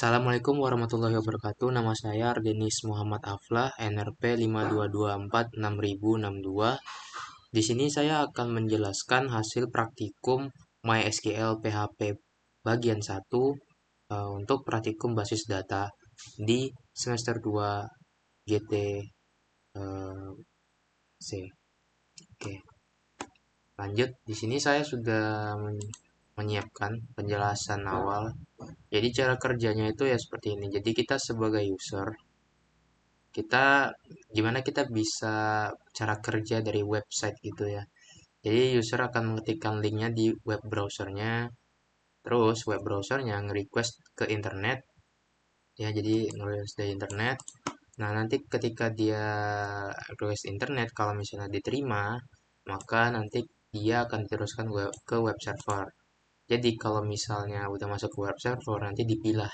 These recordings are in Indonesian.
Assalamualaikum warahmatullahi wabarakatuh. Nama saya Ardenis Muhammad Aflah, NRP 52246062. Di sini saya akan menjelaskan hasil praktikum MySQL PHP bagian 1 untuk praktikum basis data di semester 2 GT C. Oke, lanjut. Di sini saya sudah menyiapkan penjelasan awal. Jadi cara kerjanya itu ya seperti ini. Jadi kita sebagai user, gimana kita bisa cara kerja dari website gitu ya. Jadi user akan mengetikkan linknya di web browsernya, terus web browsernya nge-request ke internet, ya jadi nge-request dari internet. Nah nanti ketika dia request internet, kalau misalnya diterima, maka nanti dia akan diteruskan ke web server. Jadi kalau misalnya udah masuk ke web server, nanti dipilah.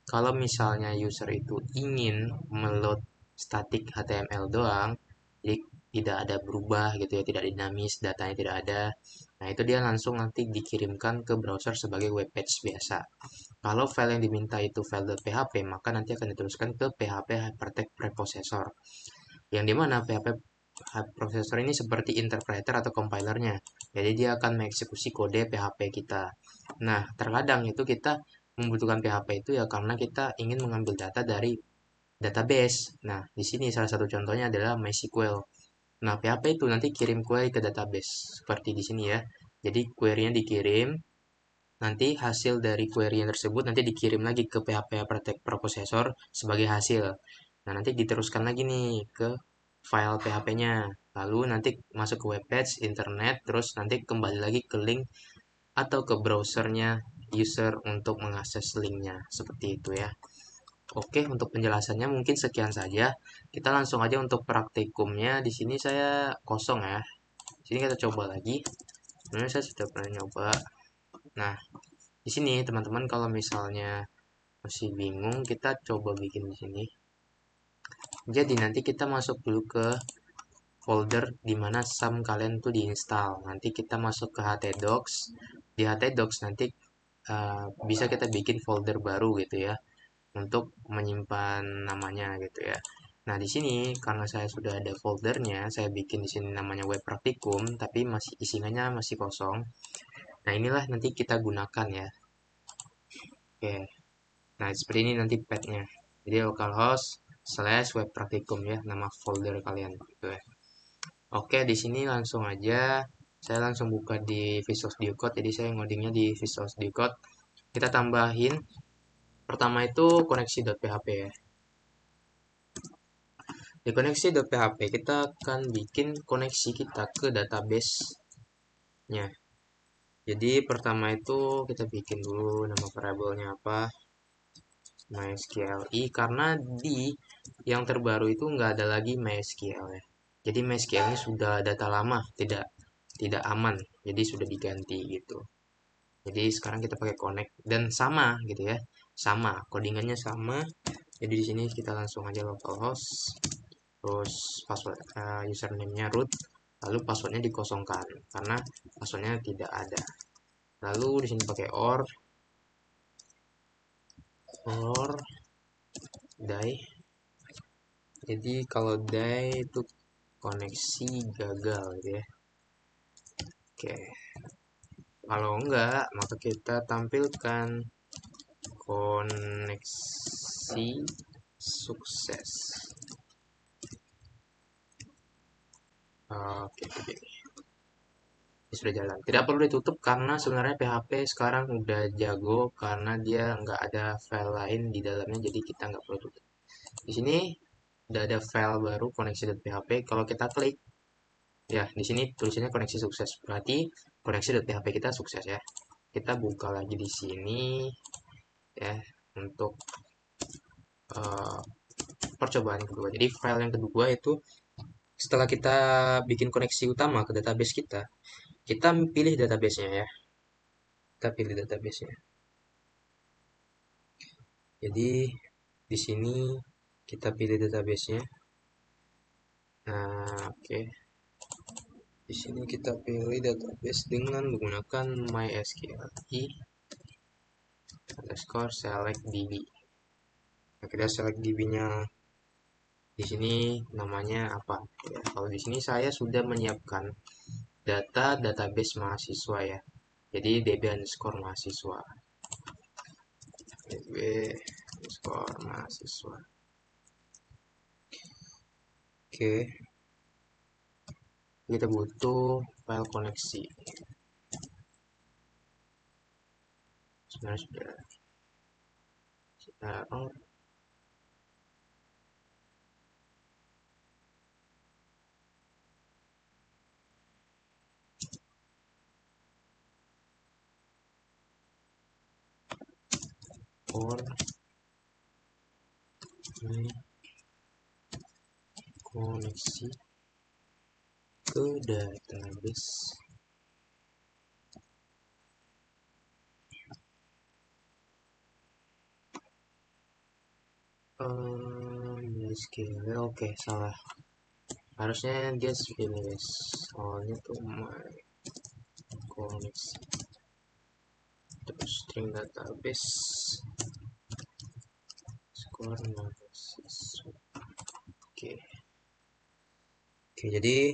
Kalau misalnya user itu ingin meload static HTML doang, jadi tidak ada berubah gitu ya, tidak dinamis, datanya tidak ada. Nah, itu dia langsung nanti dikirimkan ke browser sebagai web page biasa. Kalau file yang diminta itu file.php, maka nanti akan diteruskan ke PHP Hypertext Preprocessor. Yang dimana PHP Preprocessor ini seperti interpreter atau compilernya. Jadi dia akan mengeksekusi kode PHP kita. Nah, terkadang itu kita membutuhkan PHP itu ya karena kita ingin mengambil data dari database. Nah, di sini salah satu contohnya adalah MySQL. Nah, PHP itu nanti kirim query ke database seperti di sini ya. Jadi query-nya dikirim, nanti hasil dari query yang tersebut nanti dikirim lagi ke PHP Preprocessor sebagai hasil. Nah, nanti diteruskan lagi nih ke file PHP-nya. Lalu nanti masuk ke web page, internet, terus nanti kembali lagi ke link atau ke browsernya user untuk mengakses linknya. Seperti itu ya. Oke, untuk penjelasannya mungkin sekian saja. Kita langsung aja untuk praktikumnya. Di sini saya kosong ya. Di sini kita coba lagi. Sebenarnya saya sudah pernah nyoba. Nah, di sini teman-teman kalau misalnya masih bingung, kita coba bikin di sini. Jadi nanti kita masuk dulu ke folder di mana SAM kalian tuh diinstal. Nanti kita masuk ke htdocs. Di htdocs nanti bisa kita bikin folder baru gitu ya untuk menyimpan namanya gitu ya. Nah, di sini karena saya sudah ada foldernya, saya bikin di sini namanya web praktikum tapi masih isinya masih kosong. Nah, inilah nanti kita gunakan ya. Oke. Nah, seperti ini nanti path-nya. Jadi localhost / web praktikum ya, nama folder kalian gitu ya. Oke, di sini langsung aja saya langsung buka di Visual Studio Code. Jadi saya ngodingnya di Visual Studio Code. Kita tambahin pertama itu koneksi.php ya. Di koneksi.php kita akan bikin koneksi kita ke database-nya. Jadi pertama itu kita bikin dulu nama variabelnya apa, MySQLi, karena di yang terbaru itu nggak ada lagi MySQL ya. Jadi MySQL ini sudah data lama, tidak aman, jadi sudah diganti gitu. Jadi sekarang kita pakai connect dan sama gitu ya, sama codingannya sama. Jadi di sini kita langsung aja localhost, terus password username-nya root, lalu passwordnya dikosongkan karena passwordnya tidak ada. Lalu di sini pakai or die. Jadi kalau die itu koneksi gagal gitu ya. Oke. Kalau enggak, maka kita tampilkan koneksi sukses. Oke, begini. Ini sudah jalan. Tidak perlu ditutup karena sebenarnya PHP sekarang udah jago karena dia nggak ada file lain di dalamnya, jadi kita nggak perlu tutup. Di sini udah ada file baru koneksi.php. Kalau kita klik, ya di sini tulisannya koneksi sukses. Berarti koneksi.php kita sukses ya. Kita buka lagi di sini ya untuk percobaan kedua. Jadi file yang kedua itu setelah kita bikin koneksi utama ke database kita pilih database-nya ya. Kita pilih database-nya. Jadi di sini kita pilih database-nya. Nah, oke. Di sini kita pilih database dengan menggunakan MySQLi _select db. Nah, kita select DB-nya di sini namanya apa ya. Kalau di sini saya sudah menyiapkan data database mahasiswa ya. Jadi DB underscore mahasiswa. DB underscore mahasiswa. Oke. Kita butuh file koneksi. Sebenarnya sudah oh, for koneksi ke database SQL. Oke, salah, harusnya dia ini guys, awalnya tuh my koneksi terus string database score mahasiswa. Oke. Oke, jadi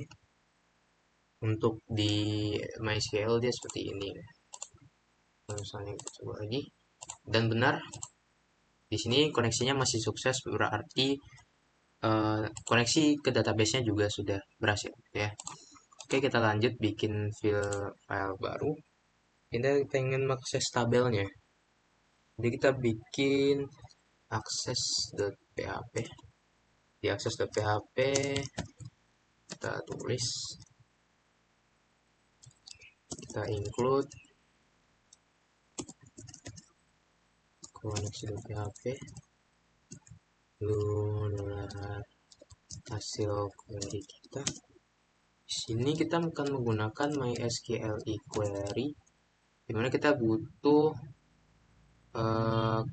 untuk di MySQL dia seperti ini. Misalnya kita coba lagi dan benar di sini koneksinya masih sukses, berarti koneksi ke database-nya juga sudah berhasil ya. Oke, kita lanjut bikin file baru. Kita pengen mengakses tabelnya, jadi kita bikin access.php. Di access.php kita tulis, kita include koneksi.php, lalu hasil query kita. Di sini kita akan menggunakan MySQL query, dimana kita butuh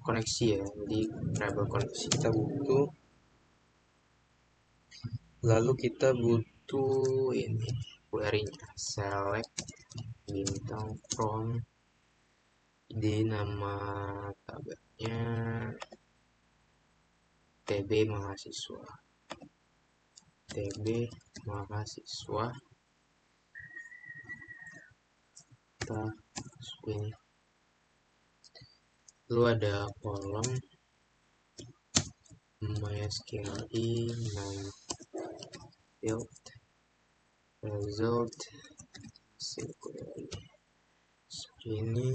koneksi ya. Jadi variable koneksi kita butuh, lalu kita butuh ini query-nya, select bintang from, di nama tabelnya TB mahasiswa, TB mahasiswa. Kita ini lalu ada kolom MySQL name field result query. Ini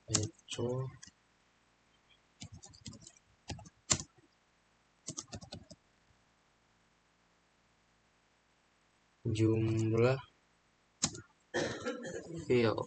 echo jumlah field,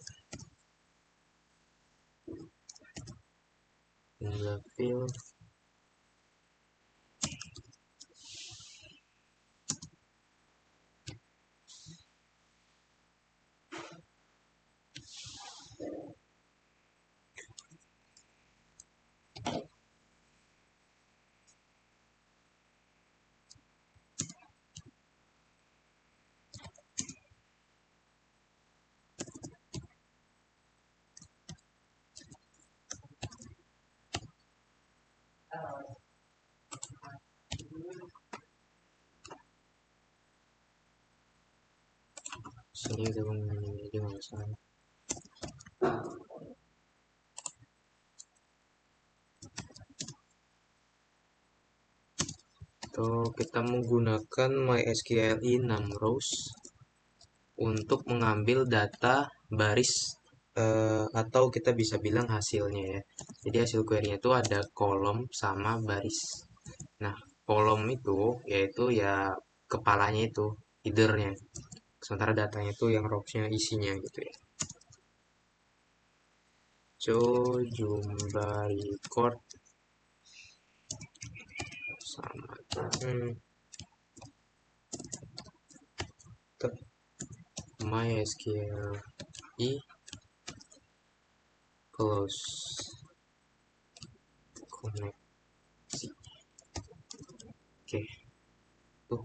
sini udah menjadi masalah. Atau kita menggunakan MySQL 6 rows untuk mengambil data baris atau kita bisa bilang hasilnya ya. Jadi hasil query-nya itu ada kolom sama baris. Nah, kolom itu yaitu ya kepalanya itu, header-nya. Sementara datanya itu yang rows-nya isinya gitu ya. So, jumlah record sama MySQL close koneksi. Oke. Tuh.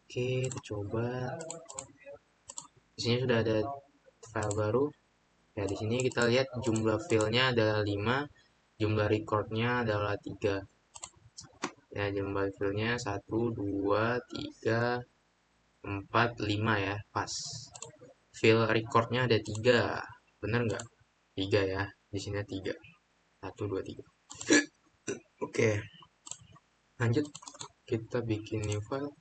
Oke, kita coba. Di sini sudah ada file baru. Ya, di sini kita lihat jumlah filenya ada 5 jumlah recordnya adalah 3 ya, jumlah filenya 1 2 3 4 5 ya, pas. File recordnya ada 3, bener nggak? 3 ya, di sini 3, 1 2 3. Oke, lanjut kita bikin new file.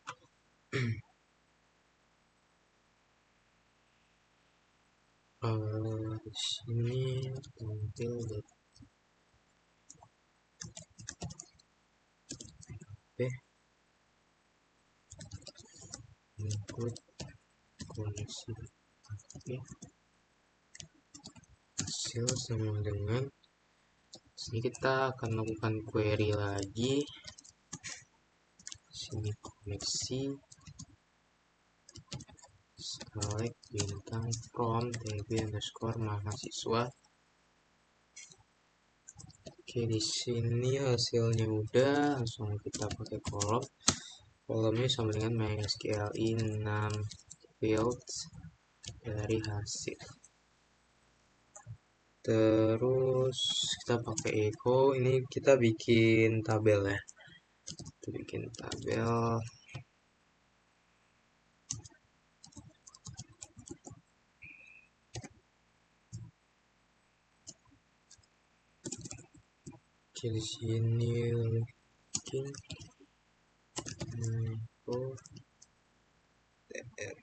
Di sini tampil input koneksi hasil sama dengan sini kita akan melakukan query lagi. Sini koneksi select bintang from tb underscore mahasiswa. Oke, di sini hasilnya udah, langsung kita pakai kolom. Kolomnya sama dengan MySQL in fields dari hasil. Terus kita pakai echo, ini kita bikin tabel ya. Kita bikin tabel. Oke, di sini bikin info tr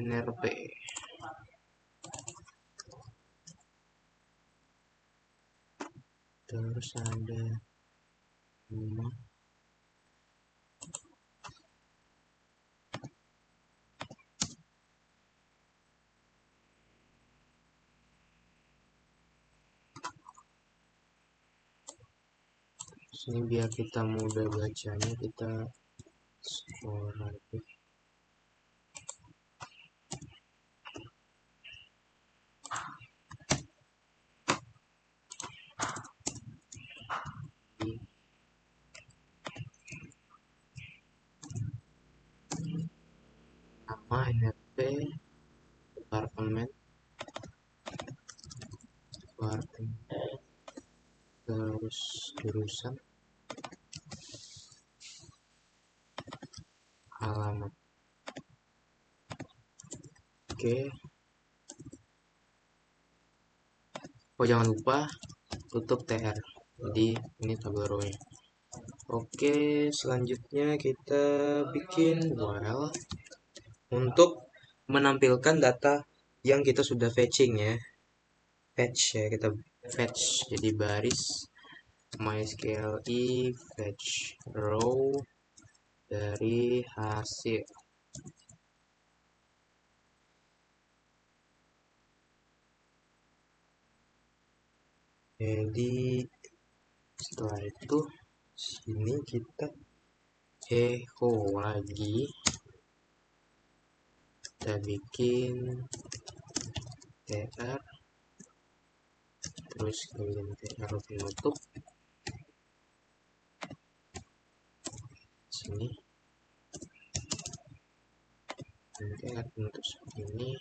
nrp. Terus ada nama, sini biar kita mudah bacanya kita scroll lagi. Nama nrp departemen, terus jurusan, alamat. Oke. Oh, jangan lupa tutup tr, jadi ini tabel row-nya. Oke, selanjutnya kita bikin while untuk menampilkan data yang kita sudah fetching ya. Fetch ya, kita fetch, jadi baris MySQL fetch row dari hasil. Jadi setelah itu sini kita echo lagi, kita bikin tr, terus kita bikin tr penutup sini, tr penutup seperti ini.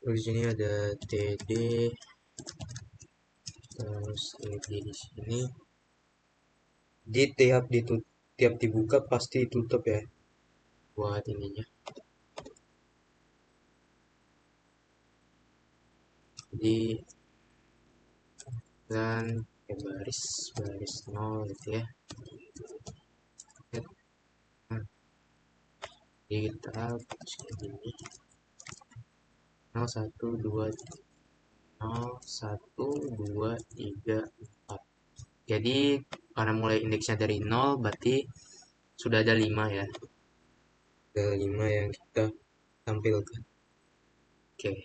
Di sini ada td, terus td di sini. Di tiap dibuka pasti tutup ya buat ininya. Jadi dan baris 0 gitu ya. Jadi kita seperti ini 0 1 2 0 1 2 3 4. Jadi karena mulai indeksnya dari 0 berarti sudah ada 5 ya. Ada 5 yang kita tampilkan. Oke. Okay.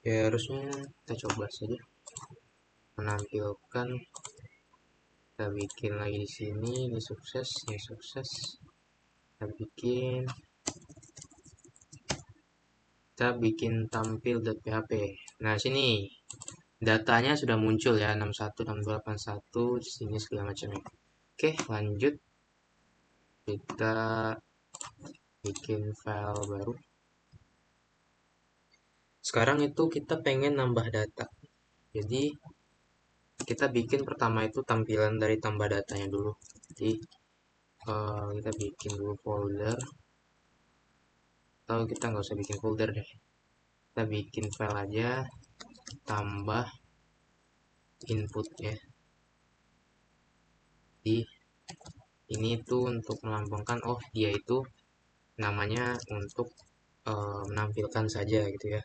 Ya harusnya kita coba saja menampilkan. Kita bikin lagi di sini, ini sukses, ini sukses. Kita bikin tampil.php. Nah, sini datanya sudah muncul ya, 616281 di sini segala macamnya. Oke, lanjut. Kita bikin file baru. Sekarang itu kita pengen nambah data. Jadi kita bikin pertama itu tampilan dari tambah datanya dulu. Jadi kita bikin dulu folder, atau kita nggak usah bikin folder deh. Kita bikin file aja, tambah input ya. Jadi ini tuh untuk melambangkan, oh dia itu namanya untuk menampilkan saja gitu ya.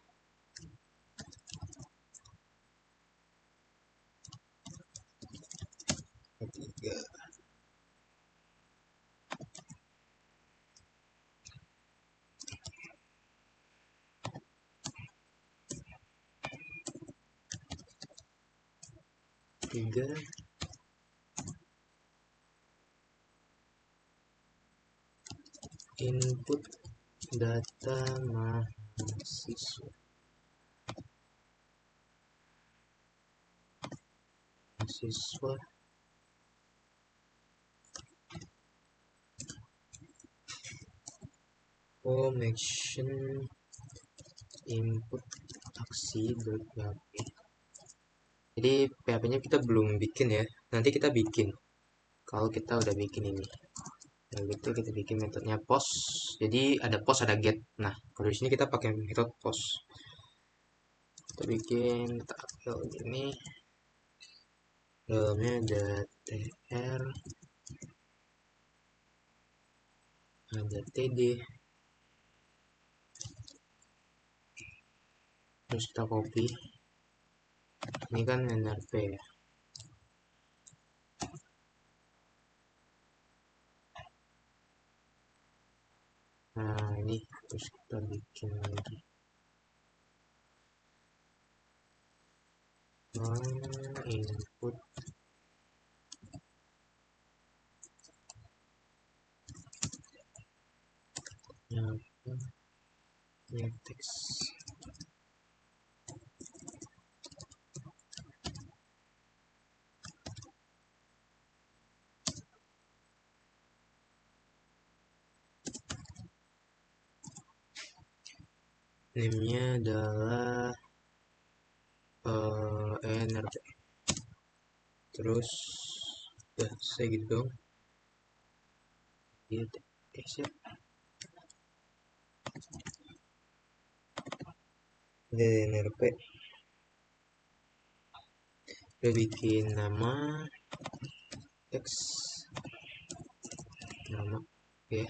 Ketiga. Tiga. Input data mahasiswa. Mahasiswa. Formation input aksi.php. Jadi PHP-nya kita belum bikin ya. Nanti kita bikin. Kalau kita udah bikin ini. Nah, gitu kita bikin metodenya post. Jadi ada post, ada get. Nah, kalau di sini kita pakai metode post. Kita bikin tabel ini. Dalamnya ada tr, ada td. Terus kita copy. Ini kan nrp ya. Nah, ini terus kita bikin lagi. Input ya teks. Name-nya adalah nrp. Terus udah saya gitu dong. Gitu. Oke, siap. Dari nrp udah bikin nama, teks, nama, oke.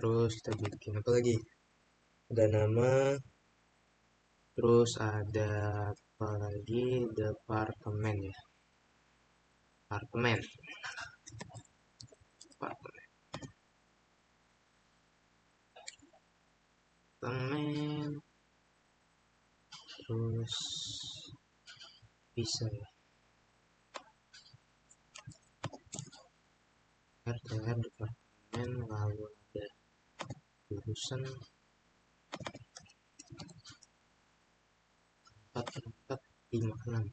Terus kita bikin apa lagi? Ada nama, terus ada apa lagi? Departemen ya. Departemen. Departemen. Terus bisa ya. RTR departemen, lalu ada jurusan 4456.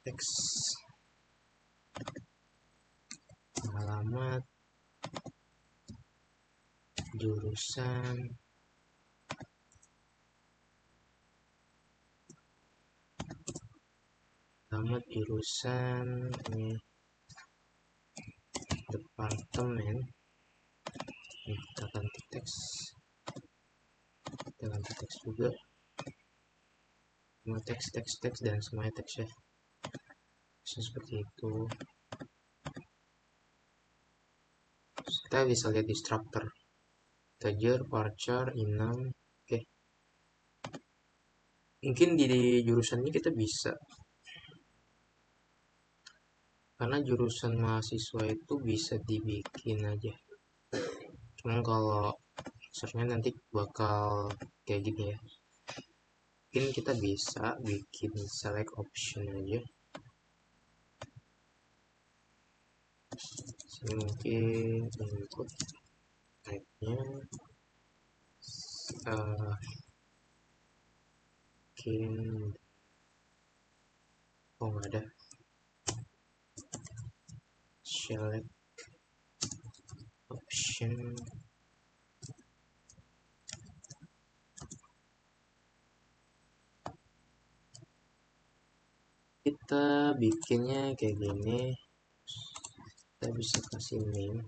Teks, alamat, jurusan, alamat, jurusan, ini departemen. Ini kita ganti teks, kita ganti teks juga, semua teks dan semuanya teks ya. Seperti itu. Terus kita bisa lihat di structure integer, varchar, enum. Oke, mungkin di jurusan ini kita bisa karena jurusan mahasiswa itu bisa dibikin aja. Cuman kalau searchnya nanti bakal kayak gini ya, mungkin kita bisa bikin select option aja. Sini mungkin input type-nya mungkin nggak ada, select option kita bikinnya kayak gini. Kita bisa kasih name,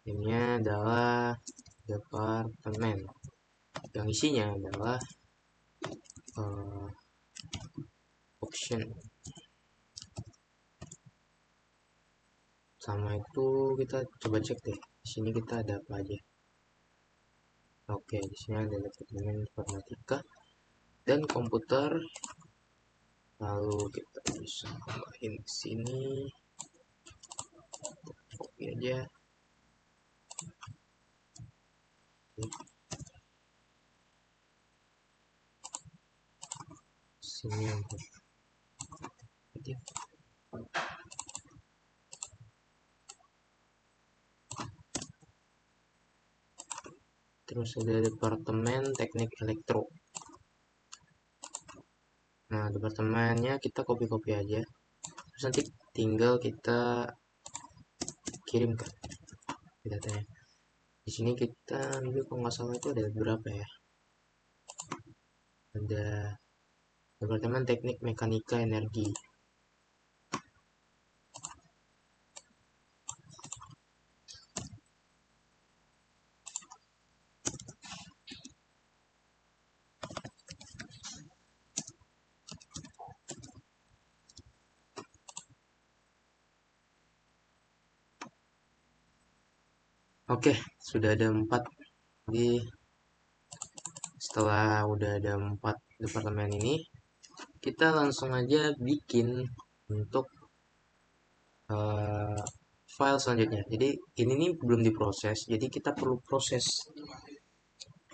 namenya adalah departemen, yang isinya adalah option. Sama itu kita coba cek deh, di sini kita ada apa aja. Oke, di sini ada departemen informatika dan komputer. Lalu kita bisa tambahin di sini, copy aja. Sini untuk terus ada departemen teknik elektro. Nah, departemennya kita copy aja, terus nanti tinggal kita kirimkan datanya. Di sini kita ambil, kalau nggak salah itu ada berapa ya, ada departemen teknik mekanika energi. Oke, sudah ada 4. Jadi setelah udah ada 4 departemen ini, kita langsung aja bikin untuk file selanjutnya. Jadi ini nih belum diproses, jadi kita perlu proses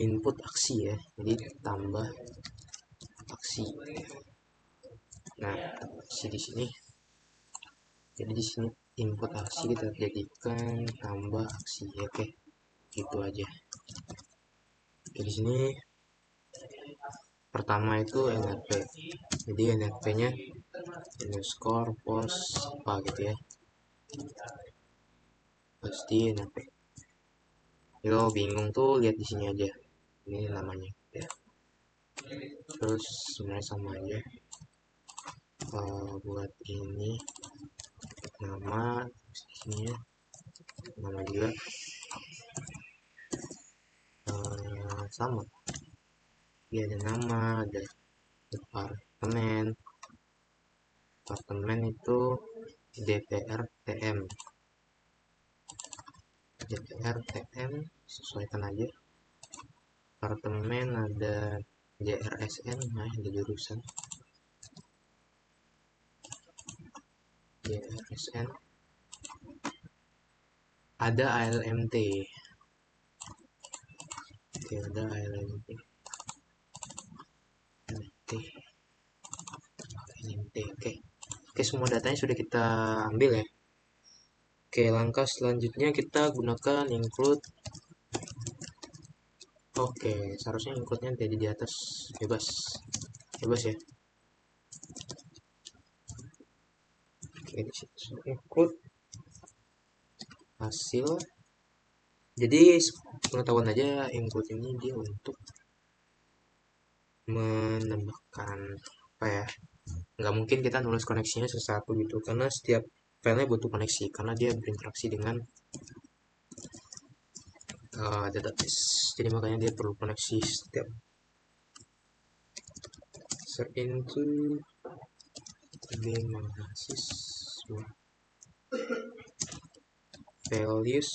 input aksi ya. Jadi tambah aksi. Nah, aksi di sini. Jadi di sini input aksi kita jadikan tambah aksi. Oke, gitu aja. Oke, di sini pertama itu NRP. Jadi NRP-nya underscore post apa gitu ya. Pasti NRP. Kalau bingung tuh lihat di sini aja. Ini namanya ya. Terus sebenarnya sama aja. Buat ini nama di sini ya. Nama juga sama. Dia ada nama, ada departemen. Departemen itu DPR TM. DPR TM sesuaikan aja. Departemen ada JRSN, nah ada jurusan JRSN, ada ALMT. Oke, ada ALMT. Oke. Oke, semua datanya sudah kita ambil ya. Oke, langkah selanjutnya kita gunakan include. Oke, seharusnya include-nya jadi di atas, bebas ya. Oke, di situ include hasil. Jadi pengetahuan aja, include ini dia untuk menambahkan apa ya, nggak mungkin kita nulis koneksinya sesatu gitu, karena setiap filenya butuh koneksi karena dia berinteraksi dengan database. Jadi makanya dia perlu koneksi setiap. Search into mahasiswa values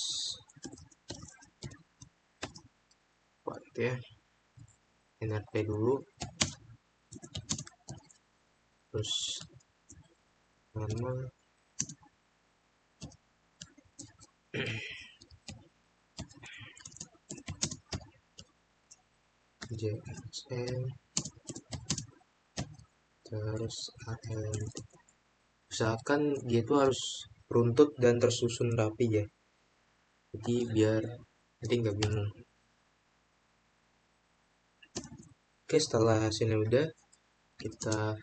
buat ya NRP dulu, terus nama JSN terus AL. Usahakan dia itu harus runtut dan tersusun rapi ya, jadi biar nanti nggak bingung. Oke, setelah hasilnya udah, kita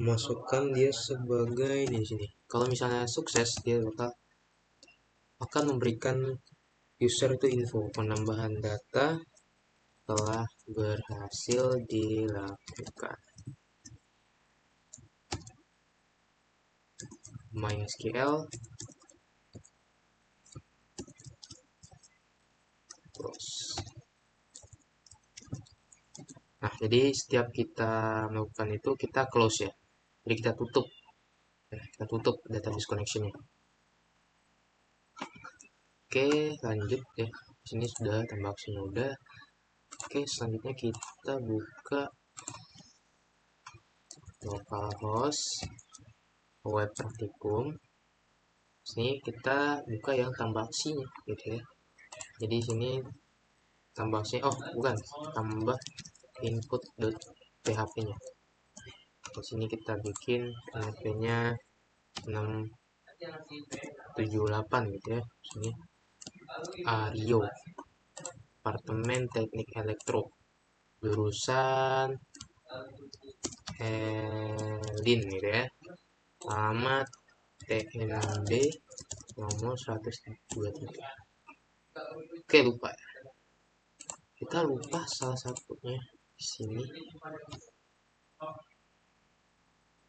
masukkan dia sebagai di sini. Kalau misalnya sukses, dia akan memberikan user itu info penambahan data telah berhasil dilakukan. MySQL close. Nah, jadi setiap kita melakukan itu kita close ya. Jadi kita tutup. Kita tutup database connection-nya. Oke, lanjut ya. Sini sudah tambah aksinya udah. Oke, selanjutnya kita buka localhost web praktikum. Sini kita buka yang tambah aksinya gitu ya. Jadi sini tambah aksi, oh bukan, tambah input.php-nya. Di sini kita bikin php-nya 678 gitu ya. Sini Aryo, Departemen Teknik Elektro, jurusan Lin gitu ya. Alamat TND nomor 123. Oke, lupa. Kita lupa salah satunya di sini.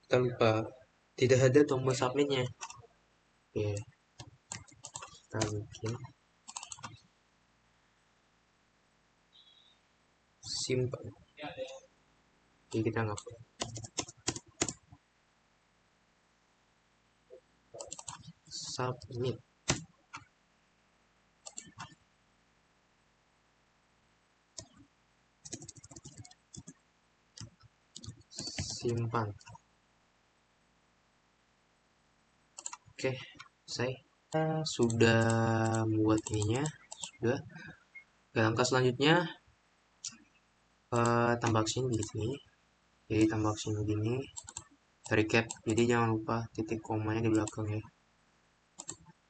Kita lupa tidak ada tombol submitnya. Oke, kita bikin simpan. Jadi kita ngapus submit. Simpan. Oke, saya sudah buat ininya, sudah. Langkah selanjutnya tambah aksi di sini. Jadi tambah aksi begini. Recap. Jadi jangan lupa titik komanya di belakang ya.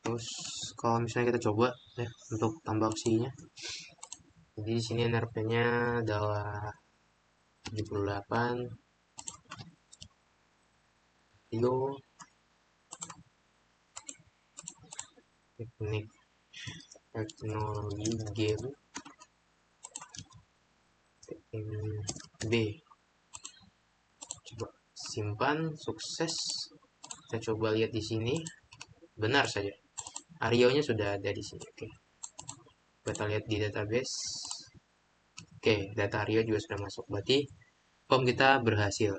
Terus kalau misalnya kita coba ya untuk tambah aksinya. Jadi di sini NRP-nya adalah 78. Yo, teknik teknologi game B. Coba simpan, sukses. Kita coba lihat di sini. Benar saja. Arionya sudah ada di sini. Oke. Kita lihat di database. Oke, data Ario juga sudah masuk. Berarti form kita berhasil.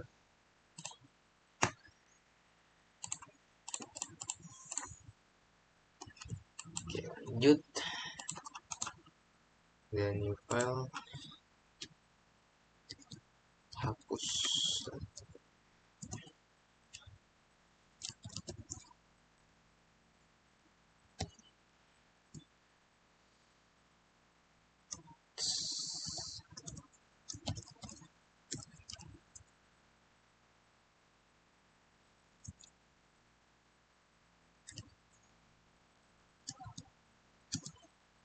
Oke, lanjut. Dan new file. Hapus.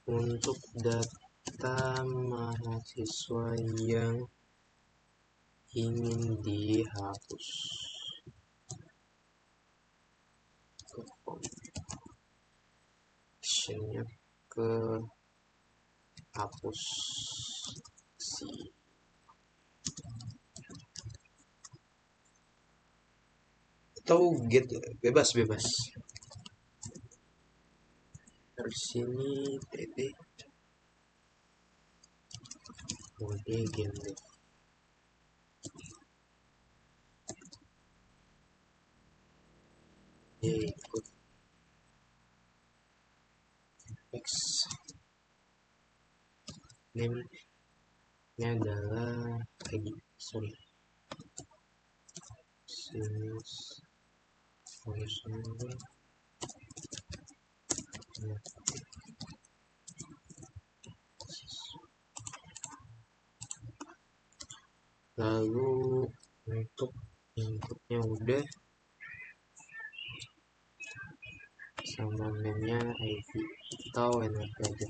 Untuk data mahasiswa yang ingin dihapus. Actionnya ke hapus si. Atau get bebas. Dari sini td mode game. Ikut X name nya adalah ID, sorry, sinus Lalu untuk inputnya udah, sama name-nya ID atau NRP aja.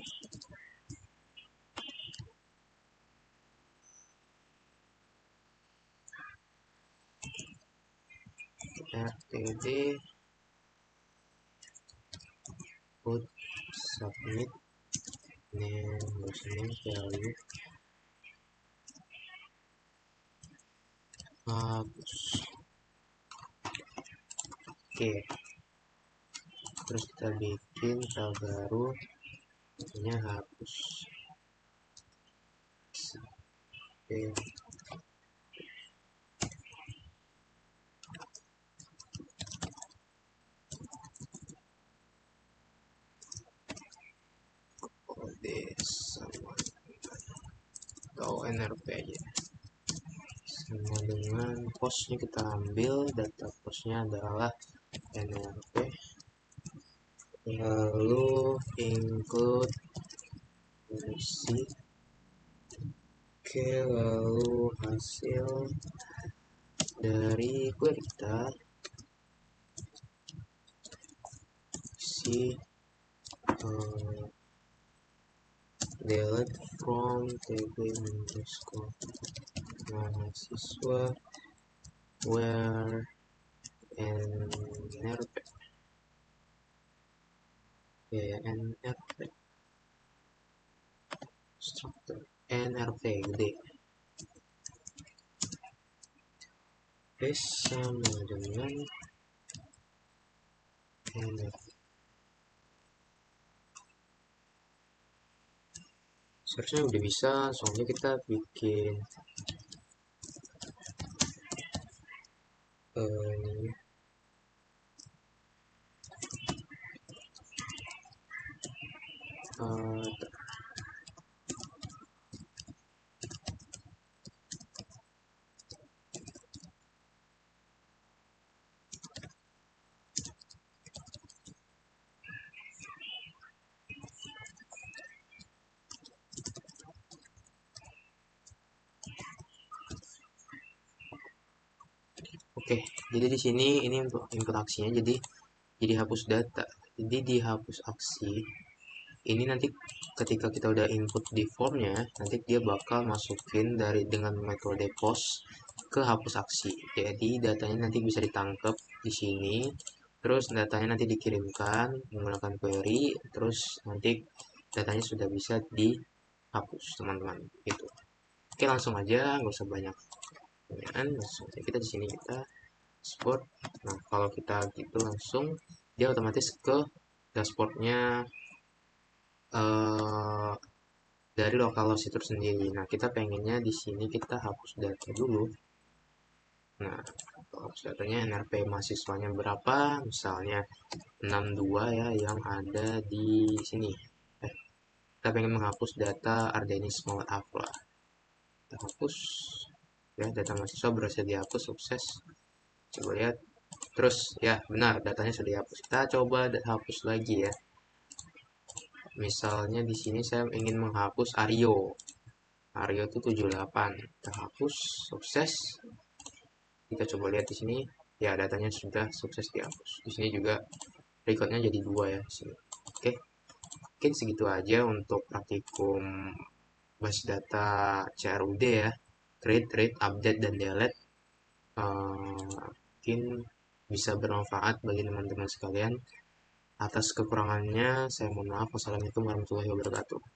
RTD put submit name value hapus. Oke, terus kita bikin file baru, namanya hapus. Oke, kode sama atau NRP aja, sama dengan postnya kita ambil data postnya adalah NRP, lalu include isi. Oke, lalu hasil dari query kita si delete from table underscore mahasiswa where NRP NRP structure NRP gede sama dengan NRP. Seharusnya udah bisa, soalnya kita bikin oke, jadi di sini ini untuk input aksinya, jadi hapus data. Jadi di hapus aksi ini nanti ketika kita udah input di formnya, nanti dia bakal masukin dari dengan metode post ke hapus aksi. Jadi datanya nanti bisa ditangkap di sini, terus datanya nanti dikirimkan menggunakan query, terus nanti datanya sudah bisa dihapus, teman-teman. Gitu. Oke, langsung aja, nggak usah banyak pertanyaan, langsung aja kita di sini kita dashboard. Nah, kalau kita gitu langsung dia otomatis ke dashboardnya dari lokalhost itu sendiri. Nah, kita pengennya di sini kita hapus data dulu. Nah, hapus datanya NRP mahasiswanya berapa? Misalnya 62 ya yang ada di sini. Kita pengen menghapus data Ardeni Small Afla. Kita hapus. Ya, data mahasiswa berhasil dihapus, sukses. Coba lihat. Terus ya benar datanya sudah dihapus. Kita coba hapus lagi ya. Misalnya di sini saya ingin menghapus Aryo. Aryo itu 78. Kita hapus, sukses. Kita coba lihat di sini. Ya datanya sudah sukses dihapus. Di sini juga recordnya jadi 2 ya di sini. Oke. Mungkin segitu aja untuk praktikum basis data CRUD ya. Create, read, update, dan delete. Mungkin bisa bermanfaat bagi teman-teman sekalian. Atas kekurangannya, saya mohon maaf. Wassalamualaikum warahmatullahi wabarakatuh.